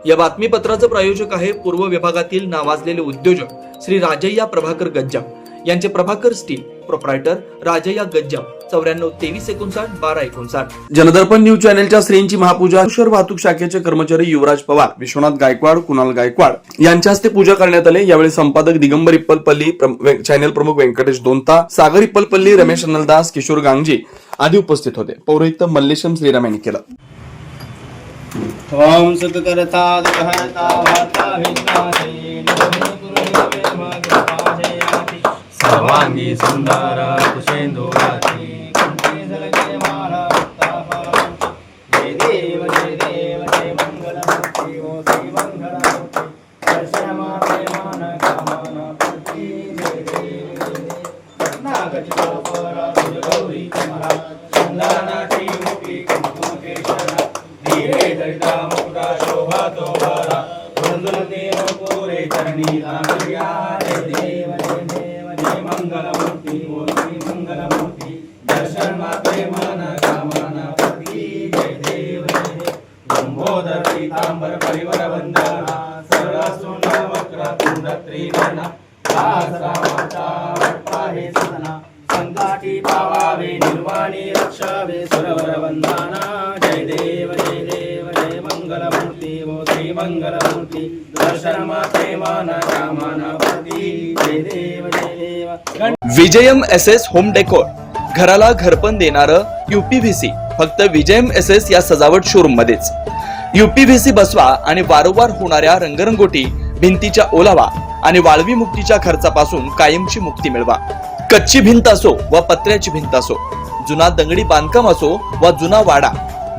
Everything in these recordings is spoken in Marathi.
या बातमीपत्राचं प्रायोजक आहे पूर्व विभागातील नावाजलेले उद्योजक श्री राजय्या प्रभाकर गज्जाम यांचे Prabhakar steel, proprietor Rajayya Gajjam, 94 59 12 59. Jandarpan news चॅनलच्या श्रींची महापूजा शहर वाहतूक शाखेचे कर्मचारी युवराज पवार, विश्वनाथ गायकवाड, कुणाल गायकवाड यांच्या हस्ते पूजा करण्यात आली। यावेळी संपादक दिगंबर इप्पलपल्ली, चॅनल प्रमुख व्यंकटेश दोंता, सागर इप्पलपल्ली, रमेश अनलदास, किशोर गांगजी आदी उपस्थित होते। पौरोहित्य मल्लेशम श्रीराम यांनी केलं। ओम सुखकर्ता दुःखहर्ता वार्ता विघ्नाशे सर्वांगी सुंदर कुशेंदुराची कंठी झलके माला जय देव जय देव जय मंगलमूर्ती ओ श्री मंगलमूर्ती दर्शन माते मान कामना पूर्ती जय देव जय देव नागचला परा तुझ गौरी कमला चंदनाची मुखी कुंकुमेश्वरा धीरे दरिद्रा मुक्ता शोभा तो भरा वंदन देव पुरे चरणी लागल्या जय देव जय देव जय मंगलमूर्ती ओ श्री मंगलमूर्ती दर्शन माते मन कामना पूर्ती जय देव जय देव लंबोदर पीतांबर परिवर वंदना सरळ सोना वक्र कुंड त्रिनयना रामाचा वाहे सदना संकाटी पावावे निर्वाणी रक्षावे सरवर वंदना जय देव जय देव जय मंगलमूर्ती ओ श्री मंगलमूर्ती दर्शन माते मन कामना पूर्ती जय देव जय देव। विजयम एसएस होम डेकोर, घराला घरपण देणारं UPVC फक्त विजयम एसएस या सजावट शोरूम मध्येच। UPVC बसवा आणि वारंवार होणाऱ्या रंगरंगोटी, भिंतीच्या ओलावा आणि वाळवी मुक्तीच्या खर्चापासून कायमची मुक्ती मिळवा। कच्ची भिंत असो व पत्र्याची भिंत असो, जुना दगडी बांधकाम असो व जुना वाडा,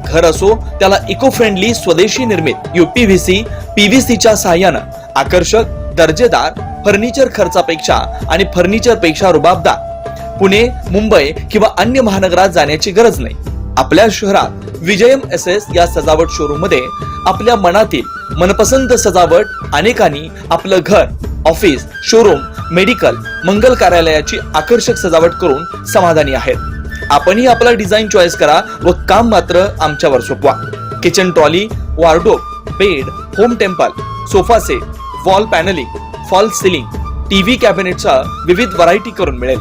घर असो त्याला इको फ्रेंडली स्वदेशी निर्मित UPVC PVCच्या सहाय्यानं आकर्षक, दर्जेदार फर्निचर खर्चापेक्षा आणि फर्निचर पेक्षा रुबाबदार पुणे, मुंबई किंवा अन्य महानगरात जाण्याची गरज नाही। आपल्या शहरात विजयम एसएस या सजावट शोरूम मध्ये आपल्या मनातील मनपसंत सजावट अनेकांनी आपलं घर, ऑफिस, शोरूम, मेडिकल, मंगल कार्यालयाची आकर्षक सजावट करून समाधानी आहेत। आपणही आपला डिझाईन चॉईस करा व काम मात्र आमच्यावर सोपवा। Kitchen trolley, wardrobe, bed, home temple, sofa set, wall panelling, fall ceiling, TV कॅबिनेटचा विविध व्हरायटी करून मिळेल।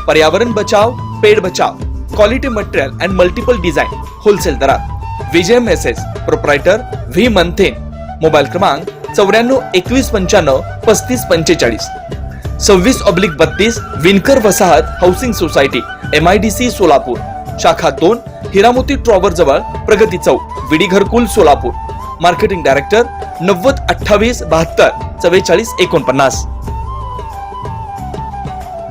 पर्यावरण बचाव, पेड़ बचाव, quality material and multiple design wholesale दरात। Vijayam SS, proprietor V Manthen, mobile क्रमांक 94 21 95 35 45, 26/32 विनकर वसाहत हाऊसिंग सोसायटी, MIDC सोलापूर, शाखा 2, हिरामोती टॉवर जवळ, प्रगती चौक, विडी घरकुल सोलापूर। Marketing director 90 28 72 44 49।